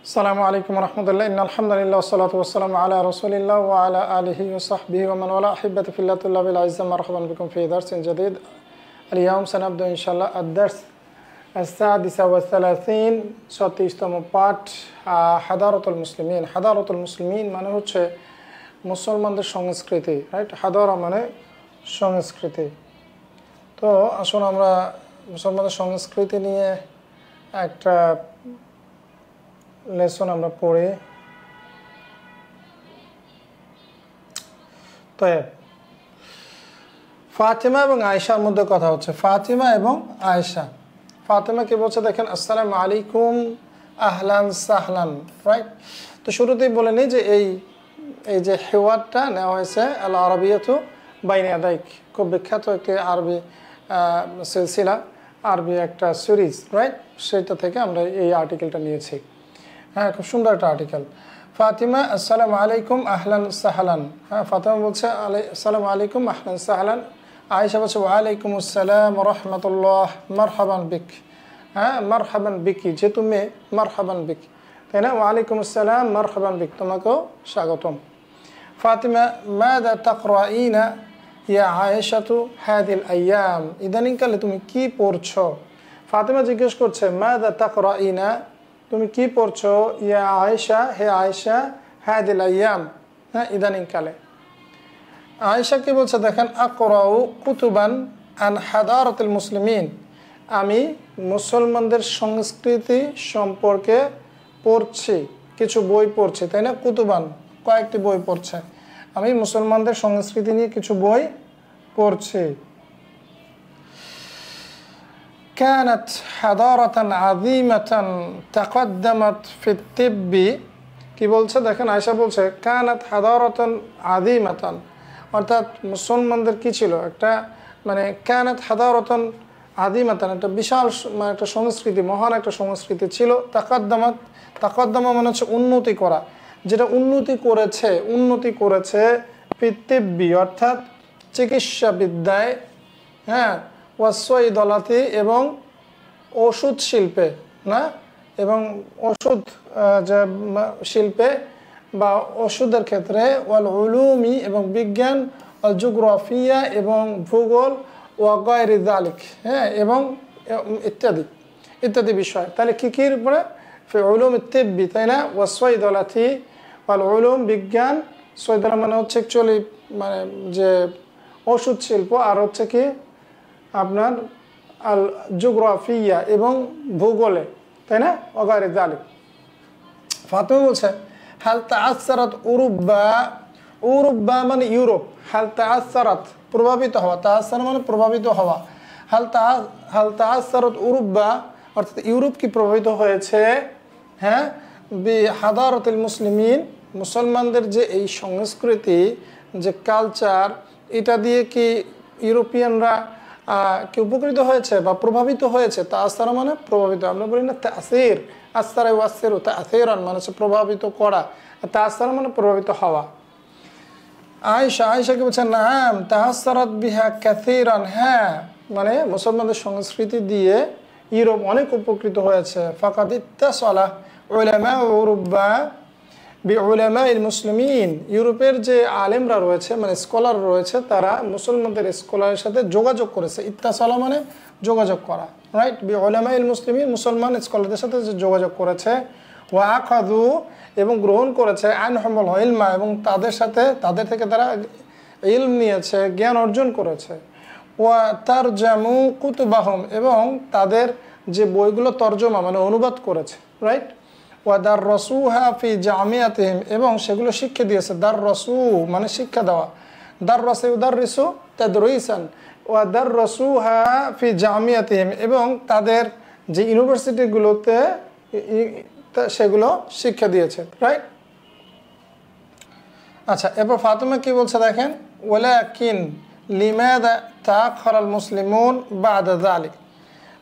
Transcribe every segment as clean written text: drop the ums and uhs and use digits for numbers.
আসসালামু আলাইকুম রহমতুল্লাহ আলহামদুলিল্লাহ সালাতু ওয়াসসালামু আলা রাসূলিল্লাহ ওয়া আলা আলিহি ওয়া সাহবিহি ওয়া মান ওয়ালা আহিব্বাতি ফিল্লাহ তুল্লাবিল আইজ্জা মারহাবান বিকুম ফি দারসিন জাদীদ আল-ইয়াওম সানাবদা ইনশাআল্লাহ আদ-দারস আস-সাদিসা ওয়া 30 36তম পাঠ হাদারাতুল মুসলিমিন। হাদারাতুল মুসলিমিন মানে হচ্ছে মুসলমানদের সংস্কৃতি, রাইট? হাদারা মানে সংস্কৃতি। তো আসুন আমরা মুসলমানদের সংস্কৃতি নিয়ে একটা লেসন আমরা পড়ি। তো ফাতিমা এবং আয়েশার মধ্যে কথা হচ্ছে, ফাতিমা এবং আয়েশা। ফাতিমা কি বলছে দেখেন, আসসালামু আলাইকুম আহলান সাহলান, রাইট? তো শুরুতেই বলে নিই যে এই যে হেওয়ারটা নেওয়া হয়েছে আল আরবিয়াতু বাইনা ইয়াদাইক, খুব বিখ্যাত একটি আরবি সিলসিলা, আরবি একটা সিরিজ, রাইট? সেটা থেকে আমরা এই আর্টিকেলটা নিয়েছি। হ্যাঁ, খুব সুন্দর একটা আর্টিকেল। ফাতিমা আসসালামু আলাইকুম আহলান সাহলান। হ্যাঁ, ফাতিমা বলছে আসসালামু আলাইকুম আহলান সাহলান। আয়েশা বলছে ওয়ালাইকুম আসসালাম রহমতুল্লাহ মারহাবান বিক। হ্যাঁ, মারহাবান বিকি, যে তুমি মারহাবান বিক, তাই না? ওয়ালাইকুম আসসালাম মারহাবান বিক, তোমাকেও স্বাগতম। ফাতিমা মাযা তাকরাইনা ইয়া আয়েশাতু হাদিল আইয়াম, ইদানিংকালে তুমি কি পড়ছো? ফাতিমা জিজ্ঞেস করছে মাযা তাকরাইনা, তুমি কি পড়ছো? ইয়া আয়েশা, হে আয়েশা, হাদিল আইয়াম, হ্যাঁ ইদানিংকালে। আয়েশা কি বলছে দেখেন, আকরাউ কুতুবান আন হাদারাতুল মুসলিমিন, আমি মুসলমানদের সংস্কৃতি সম্পর্কে পড়ছি, কিছু বই পড়ছি, তাই না? কুতুবান কয়েকটি বই পড়ছে, আমি মুসলমানদের সংস্কৃতি নিয়ে কিছু বই পড়ছি। كانت حضارة عظيمة تقدمت في الطب, কি বলছে দেখেন, আয়েশা বলছে কানাত হাদারাতান আযীমাতান, অর্থাৎ মুসলমানদের কি ছিল, একটা মানে কানাত হাদারাতান আযীমাতান, একটা বিশাল মানে একটা সংস্কৃতি, মহান একটা সংস্কৃতি ছিল। তাকাদ্দামাত, তাকাদ্দামা মানে হচ্ছে উন্নতি করা, যেটা উন্নতি করেছে ফিত্তিব্বি অর্থাৎ চিকিৎসা বিদ্যায়, হ্যাঁ, ওয়াসওয়াইদলাতি এবং ওষুধ শিল্পে, না, এবং ওষুধ যে শিল্পে বা ওষুধের ক্ষেত্রে, ওয়াল উলুমি এবং বিজ্ঞান, ওয়াল জিওগ্রাফিয়া এবং ভূগোল, ওয়া গায়রি যালিক, হ্যাঁ, এবং ইত্যাদি বিষয়। তাহলে কির উপরে? ফি উলুম তিব্বি, তাই না? ওয়াসওয়াইদলাতি ওয়াল উলুম, বিজ্ঞান, সৈদলা মানে হচ্ছে অ্যাকচুয়ালি মানে যে ওষুধ শিল্প, আর হচ্ছে কি আপনার আল জিওগ্রাফিয়া এবং ভূগোলে, তাই না? ওগারে জালিক। ফাতিমা বলছে হাল তাআসসারাত উরুবা, উরুবা মানে ইউরোপ, হাল তাআসসারাত প্রভাবিত হওয়া, তাআসসার মানে প্রভাবিত হওয়া, হাল তাআসসারাত উরুবা অর্থাৎ ইউরোপ কি প্রভাবিত হয়েছে, হ্যাঁ, বি হাদারাতুল মুসলিমিন, মুসলমানদের যে এই সংস্কৃতি, যে কালচার, এটা দিয়ে কি ইউরোপিয়ানরা কি উপকৃত হয়েছে বা প্রভাবিত হয়েছে? তাআসসারা মানে প্রভাবিত, আমরা বলি না তাসির, আসসারা ওয়াসসিরু তাসিরান মানে হচ্ছে প্রভাবিত করা, তাআসসারা মানে প্রভাবিত হওয়া। আয়েশা কি বলছে, নাম তাআসসারাত বিহা কাসীরান, হ্যাঁ, মানে মুসলমানদের সংস্কৃতি দিয়ে ইউরোপ অনেক উপকৃত হয়েছে। ফাকাদ ইত্তাসালা উলামা উরুবা বিউলামাইল মুসলিমিন, ইউরোপের যে আলেমরা রয়েছে মানে স্কলার রয়েছে, তারা মুসলমানদের স্কলারের সাথে যোগাযোগ করেছে। ইত্তাসালা মানে যোগাযোগ করা, রাইট? বিউলামাইল মুসলিমিন, মুসলমান স্কলারদের সাথে যে যোগাযোগ করেছে। ওয়া আখাযু এবং গ্রহণ করেছে, আনহুমুল ইলমা এবং তাদের থেকে তারা ইলম নিয়েছে, জ্ঞান অর্জন করেছে। ওয়া তারজামু কুতুবাহুম এবং তাদের যে বইগুলো তর্জমা মানে অনুবাদ করেছে, রাইট? ওয়াদার রসুহা ফি জামিয়াতিহিম এবং সেগুলো শিক্ষা দিয়েছে। দার রসু মানে শিক্ষা দেওয়া, দার রসে উদার রিসু তাদরিসান, ওয়াদার রসুহা ফি জামিয়াতিহিম এবং তাদের যে ইউনিভার্সিটিগুলোতে সেগুলো শিক্ষা দিয়েছে, রাইট? আচ্ছা, এরপর ফাতিমা কি বলছে দেখেন, ওয়ালাকিন লিমাযা তাআখারাল মুসলিমুন বা'দা যালিক,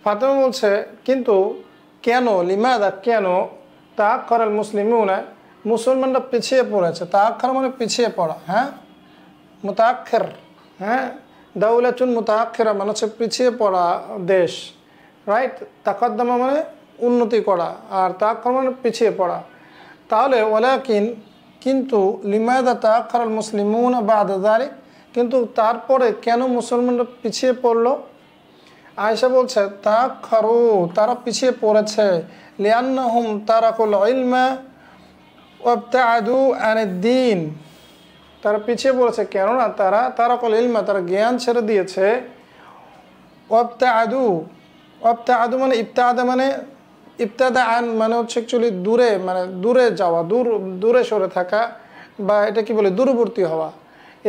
ফাতিমা বলছে কিন্তু কেন, লিমাযা কেন, তাআখারাল মুসলিমুনা মুসলমানরা পিছিয়ে পড়েছে। তাআখার মানে পিছিয়ে পড়া, হ্যাঁ, মুতাআখির, হ্যাঁ, দাওলাতুন মুতাআখিরা মানে হচ্ছে পিছিয়ে পড়া দেশ, রাইট? তাকাদ্দামা মানে উন্নতি করা, আর তাআক্কুর মানে পিছিয়ে পড়া। তাহলে কিন্তু লিমাযা তাআক্কারাল মুসলিমুনা বা'দা যালিক, কিন্তু তারপরে কেন মুসলমানরা পিছিয়ে পড়লো? আয়েশা বলছে তাআক্কারু, তারা পিছিয়ে পড়েছে লিআন্নাহুম তারাকুল ইলমা ওয়াবতাআদু আনিদ-দ্বীন, তারা পিছিয়ে পড়েছে কেননা তারা তারাকুল ইলমা, তারা জ্ঞান ছেড়ে দিয়েছে। ওয়াবতাআদু মানে ইবতাদা আন মানে হচ্ছে অ্যাকচুয়ালি দূরে, মানে দূরে যাওয়া, দূরে সরে থাকা, বা এটা কি বলে দূরবর্তী হওয়া,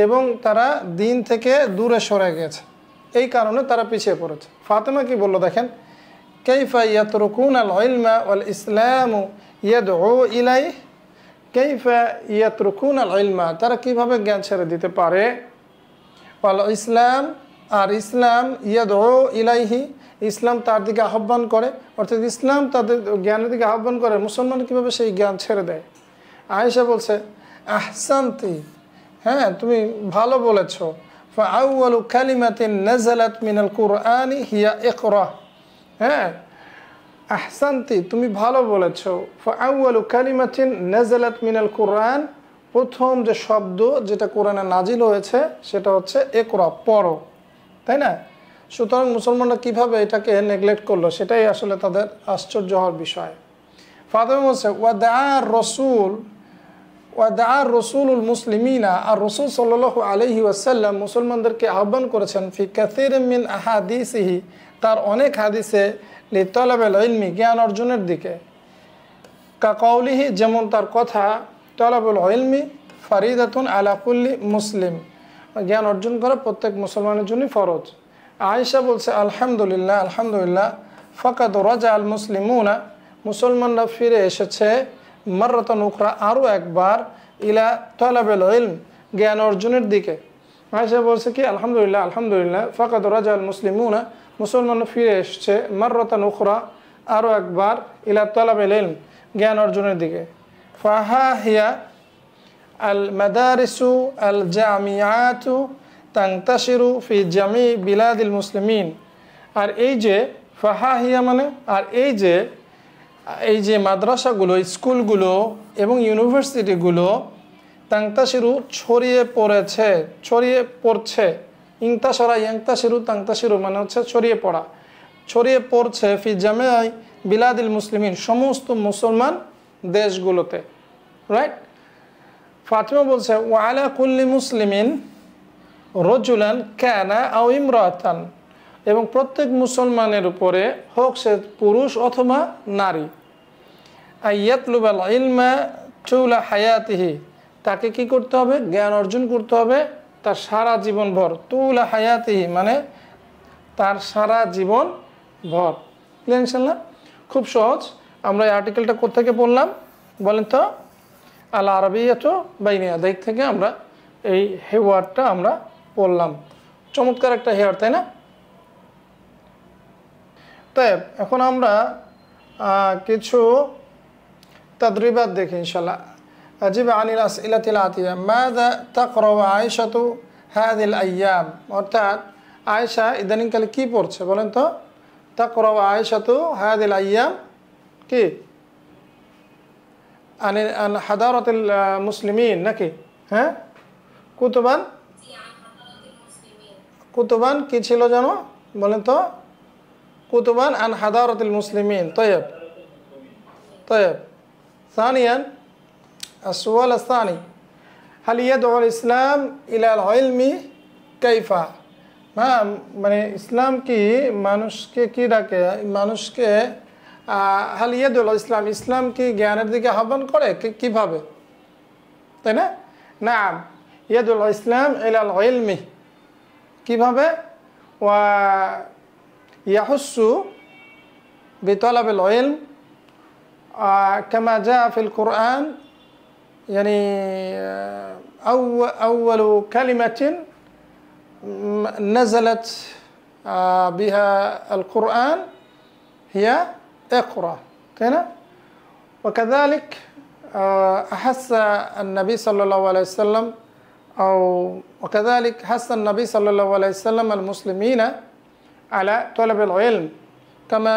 এবং তারা দিন থেকে দূরে সরে গেছে, এই কারণে তারা পিছিয়ে পড়েছে। ফাতেমা কি বললো দেখেন, কাইফা ইয়াতরুকুনাল ইলমা ওয়াল ইসলামু ইয়াদউ ইলাইহি, কাইফা ইয়াতরুকুনাল ইলমা, তারা কিভাবে জ্ঞান ছেড়ে দিতে পারে, ওয়াল ইসলাম, আর ইসলাম ইয়াদউ ইলাইহি, ইসলাম তার দিকে আহ্বান করে, অর্থাৎ ইসলাম তাদের জ্ঞানের দিকে আহ্বান করে, মুসলমান কিভাবে সেই জ্ঞান ছেড়ে দেয়? আয়েশা বলছে আহসানতি, হ্যাঁ তুমি ভালো বলেছ। ফাআউয়ালু কালিমাতিন নাযালাত মিনাল কুরআনি হিয়া ইকরা, হ্যাঁ আহসানতি তুমি ভালো বলেছ। ফাআউয়ালু কালিমাতিন নাযালাত মিনাল কুরআন, প্রথম যে শব্দ যেটা কোরআনে নাজিল হয়েছে সেটা হচ্ছে ইকরা, পড়ো, তাই না? সুতরাং মুসলমানরা কীভাবে এটাকে নেগলেক্ট করলো, সেটাই আসলে তাদের আশ্চর্য হওয়ার বিষয়। ফাতেমা বলছে ওয়াদা রসুলুল মুসলিমিনা, আর রসুল সাল্লাল্লাহু আলাইহি ওয়াসাল্লাম মুসলমানদেরকে আহ্বান করেছেন ফি কাসীরিন মিন আহাদিসিহি, তার অনেক হাদিসে, লিতালাবিল ইলমি, জ্ঞান অর্জনের দিকে। কাকাউলিহি, যেমন তার কথা, তালাবুল ইলমি ফারিদাতুন আলা কুল্লি মুসলিম, জ্ঞান অর্জন করা প্রত্যেক মুসলমানের জন্য ফরজ। আয়েশা বলছে আলহামদুলিল্লাহ, আলহামদুলিল্লাহ, ফাকাদ রাজা আল মুসলিমুনা, মুসলমানরা ফিরে এসেছে, মাররাতান উখরা, আরও একবার, ইলা তালাবিল ইলম, জ্ঞান অর্জনের দিকে। আয়েশা বলছে কি আলহামদুলিল্লাহ, আলহামদুলিল্লাহ, ফাকাদ রাজা আল মুসলিমুনা, মুসলমানরা ফিরে এসেছে, মাররাতান উখরা, আরও একবার, ইলা তালাবিল ইলম, জ্ঞান অর্জনের দিকে। ফাহা হিয়া আল মাদারিসু আল জামিয়াতু তাংতাশিরু ফি জামি বিলাদিল মুসলিমিন, আর এই যে ফাহাহিয়া মানে, আর এই যে মাদ্রাসাগুলো, স্কুলগুলো এবং ইউনিভার্সিটিগুলো, তাংতাশিরু ছড়িয়ে পড়ছে, ইংতাশারা ইয়াংতাশিরু, তাংতাশিরু মানে হচ্ছে ছড়িয়ে পড়া, ছড়িয়ে পড়ছে ফি জামি বিলাদিল মুসলিমিন, সমস্ত মুসলমান দেশগুলোতে, রাইট? ফাতিমা বলছে ওয়ালা কুল্লি মুসলিমিন রজুলান কানা আও ইমরাতান, এবং প্রত্যেক মুসলমানের উপরে, হোক সে পুরুষ অথবা নারী, আইয়াতলুবাল ইলমা তুলা হায়াতিহি, তাকে কি করতে হবে? জ্ঞান অর্জন করতে হবে তার সারা জীবন ভর। তুলা হায়াতিহি মানে তার সারা জীবন ভর। ক্লিয়ার ইনশাআল্লাহ? খুব সহজ। আমরা এই আর্টিকেলটা কোত্থেকে পড়লাম বলেন তো? আল আরাবিয়াতু বাইনা ইয়াদাইক থেকে আমরা এই হেওয়ার্ডটা আমরা পড়লাম। চমৎকার একটা হেওয়ার্ড, তাই না? তাই এখন আমরা কিছু তাদরিবাত দেখি ইনশাআল্লাহ। আজিব আনিল আসইলাতিল আতিয়া, মাযা তাকরাউ আয়েশাতু হাযিল আইয়াম, অর্থাৎ আয়েশা ইদানিংকালে কি পড়ছে বলেন তো? তাকরাউ আয়েশাতু হাযিল আইয়াম কি আন হাদারাতিল মুসলিমিন নাকি? হ্যাঁ, কুতুবান কি ছিল জানো বলেন তো? কুতুবান আন হাদারাতিল মুসলিমিন। طيب ثانيا السؤال الثاني هل يدعو الإسلام إلى العلم كيف؟ মানে ইসলাম কি মানুষকে কি ডাকে? মানুষকে হাল ইয়াদুল ইসলাম, ইসলাম কি জ্ঞানের দিকে আহ্বান করে কিভাবে, তাই না? নাম ইয়াদুল ইসলাম ইলাল ইলমি, কিভাবে? ওয়া ইয়াহুসু বিতলাবিল ইলম কামা জা ফিল কুরআন, يعني أول كلمة نزلت بها القرآن هي اقرأ، كنا وكذلك أحس النبي صلى الله عليه وسلم وكذلك حث النبي صلى الله عليه وسلم المسلمين على طلب العلم كما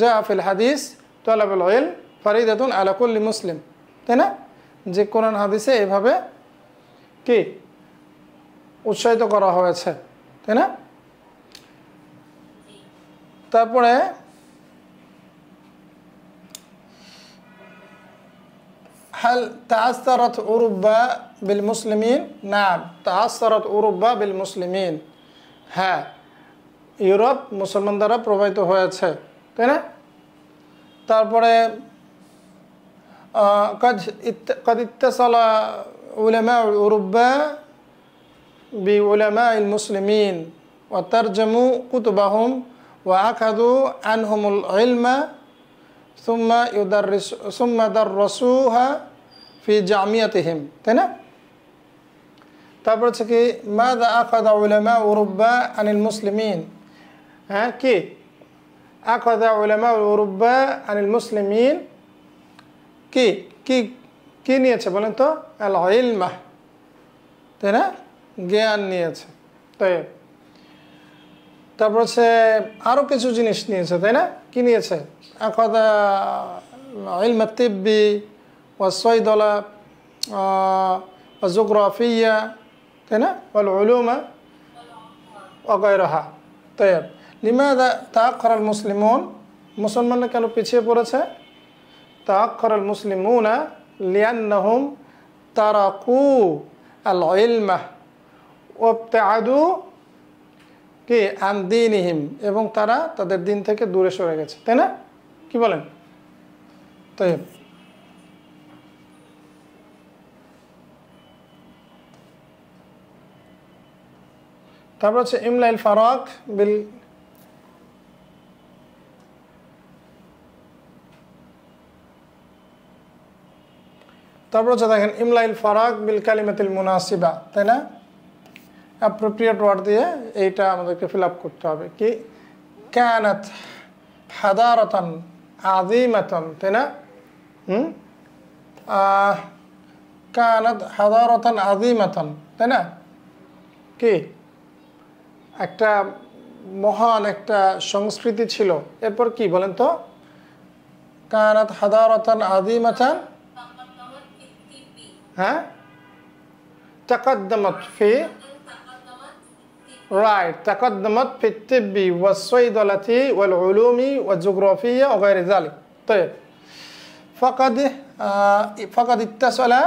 যা ফিল হাদিস তলাবুল ইলম ফারিদাতুন আলা কুল্লি মুসলিম, তাই না? যে কোরআন হাদিসে এভাবে কি উৎসাহিত করা হয়েছে, তাই না? তারপরে হাল তাআসসারাত উরুবা বিল মুসলিমিন, নাম তাআসসারাত উরুবা বিল মুসলিমিন, হ্যাঁ ইউরোপ মুসলমান দ্বারা প্রভাবিত হয়েছে, তাই না? তারপরে قد اتصل علماء أوروبا بعلماء المسلمين وترجموا كتبهم وأخذوا عنهم العلم ثم درسوها في جامعتهم، তাই না? তারপর হচ্ছে কি মাযা আখাযা উলামা উরুবা আনিল মুসলিমিন, হ্যাঁ কি আখাযা উলামা উরুবা আনিল মুসলিমিন, কি কি কি নিয়েছে বলেন তো? আল ইলমা, তাই না? জ্ঞান নিয়েছে। তাই তারপর হচ্ছে আরও কিছু জিনিস নিয়েছে, তাই না? কি নিয়েছে? আখাযা ইলম আত-তিব্বি ওয়া সাইদালা ওয়া জিওগ্রাফিয়া, তাই না? ওয়াল উলুমা ওয়া গায়রাহা। তাই লিমাযা তাআখারা আল মুসলিমুন, মুসলমানরা কেন পিছিয়ে পড়েছে? তাআখারা আল মুসলিমুনা লিআন্নাহুম তারাকু আল ইলমা ওয়াবতাআদু কি আন দীনিহিম, এবং তারা তাদের দিন থেকে দূরে সরে গেছে, তাই না? কি বলেন? তাই তারপর হচ্ছে ইমলাইল ফারাক বিল, তারপর হচ্ছে দেখেন ইমলাইল ফারাক বিল কালিমাতিল মুনাসিবা, তাই না? অ্যাপ্রোপ্রিয়েট ওয়ার্ড দিয়ে এইটা আমাদেরকে ফিল আপ করতে হবে। কি কানাত হাদারাতান আযীমাতান, তাই না? কানাত হাদারাতান আযীমাতান, তাই না? কি একটা মহান একটা সংস্কৃতি ছিল। এরপর কি বলেন তো? কানাত হাদারাতান আযীমাতান, হ্যাঁ তাকাদ্দামাত ফি, রাইট, তাকাদ্দামাত ফি তিব্বি ওয়াস সাইদালাতি ওয়াল উলুমি ওয়াল জিওগ্রাফিয়া ওয়া গায়রি যালিক। তাইব ফাকাদ ইত্তাসালা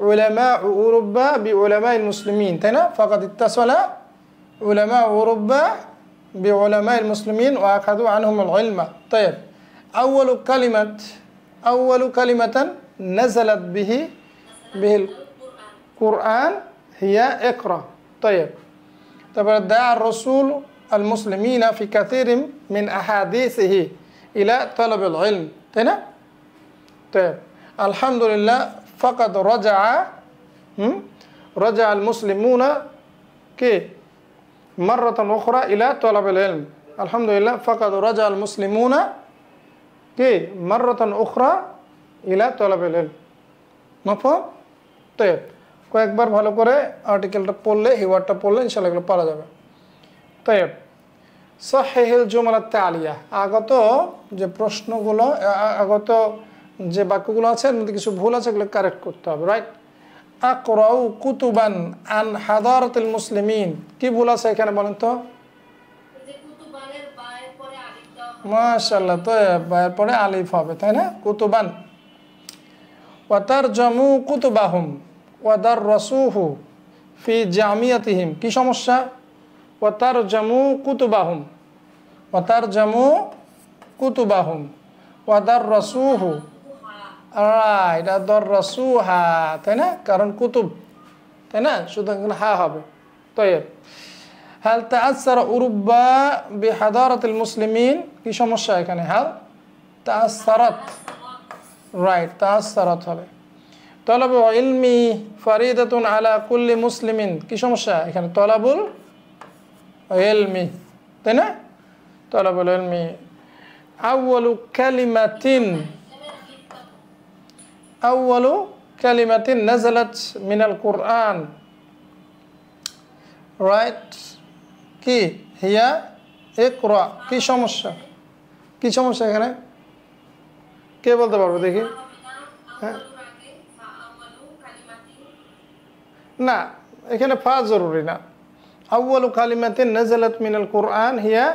উলামা উরুবা বিউলামাইল মুসলিমিন, তাই না? ফাকাদ ইত্তাসালা উলামা উরুবা বিউলামাইল মুসলিমিন ওয়া আখাযু আনহুমুল ইলমা। তাইব আউয়ালু কালিমাতান নাযালাত বিহিল কুরআন হিয়া ইকরা। তাইব তারপরে দা'a রাসূল আল মুসলিমিনা ফি কাসীরিন মিন আহাদিসিহি ইলা তালাবিল ইলম, তাই না? তাইব আলহামদুলিল্লাহ ফাকাদ রাজা আল মুসলিমুনা কি মাররাতান উখরা ইলা তালাবিল ইলম। আলহামদুলিল্লাহ ফাকাদ রাজা আল মুসলিমুনা কি মাররাতান উখরা ইলা তালাবিল ইলম। মাফহুম? তাইব কয়েকবার ভালো করে আর্টিকেলটা পড়লে, হিওয়ার্ডটা পড়লে ইনশাআল্লাহ এগুলো পারা যাবে। তাইব সাহিহুল জুমালাত তালিয়া, আগত যে প্রশ্নগুলো, আগত যে বাক্যগুলো আছে এর মধ্যে কিছু ভুল আছে, এগুলো কারেক্ট করতে হবে, রাইট? আকরাউ কুতুবান আন হাদারাতিল মুসলিমিন, কি ভুল আছে এখানে বলেন তো? মাশাআল্লাহ, তো বায়ের পরে আলিফ হবে, তাই না? কুতুবান। ওয়া তারজামু কুতুবাহুম ওয়া দাররাসুহু ফি জামিয়াতিহিম, কি সমস্যা? ওয়া তারজামু কুতুবাহুম ওয়া দাররাসুহু, রাইট, দাররাসুহা, তাই না? কারণ কুতুব, তাই না? সুতরাং হা হবে। তাইব হাল তাআসসারা উরুবা বিহাদারাতিল মুসলিমিন, কি সমস্যা এখানে? হাল তাআসসারাত, রাইট, তাআসসারাত হবে। তলাবুল ইলমি ফারিদাতুন আলা কুল্লি মুসলিমিন, কি সমস্যা এখানে? তলাবুল ইলমি, তাই না? তলাবুল ইলমি। আউয়ালু কালিমাতিন নাযালাত মিনাল কুরআন, রাইট, কি হিয়া ইকরা, কি সমস্যা? কি সমস্যা এখানে? কে বলতে পারবো দেখি? হ্যাঁ, না, এখানে ফা জরুরি না। আউয়ালু কালিমাতিন নাযালাত মিনাল কুরআন হিয়া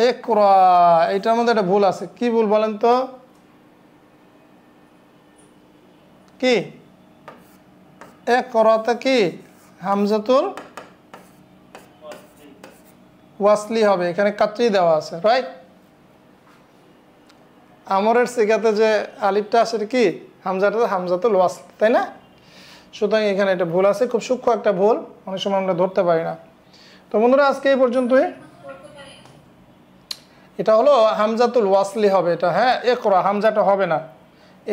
ইকরা। এটার মধ্যে একটা ভুল আছে। কি ভুল বলেন তো? কি ইকরাতে কি হামজাতুল ওয়াসলি হবে, এখানে কাচ্চি দেওয়া আছে, রাইট? আমরের সিগাতে যে আলিফটা আসে কি হামজাতুল ওয়াসল, তাই না? সুতরাং এখানে এটা ভুল আছে, খুব সূক্ষ্ম একটা ভুল, অনেক সময় আমরা ধরতে পারি না। তো বন্ধুরা আজকে এই পর্যন্তই। এটা হলো হামজাতুল ওয়াসলি হবে এটা, হ্যাঁ, ইকরা হামজাটা হবে না,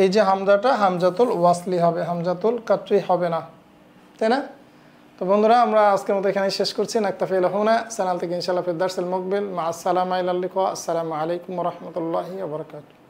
এই যে হামজাটা হামজাতুল ওয়াসলি হবে, হামজাতুল কাচ্চি হবে না, তাই না? তো বন্ধুরা আমরা আজকের মতো এখানে শেষ করছি। নাক্তাফি লাহুনা চ্যানেল থেকে ইনশাআল্লাহ ফির দারসিল মুকবিল মা আসসালামু আলাইকুম ওয়া রাহমাতুল্লাহি ওয়া বারাকাতুহু।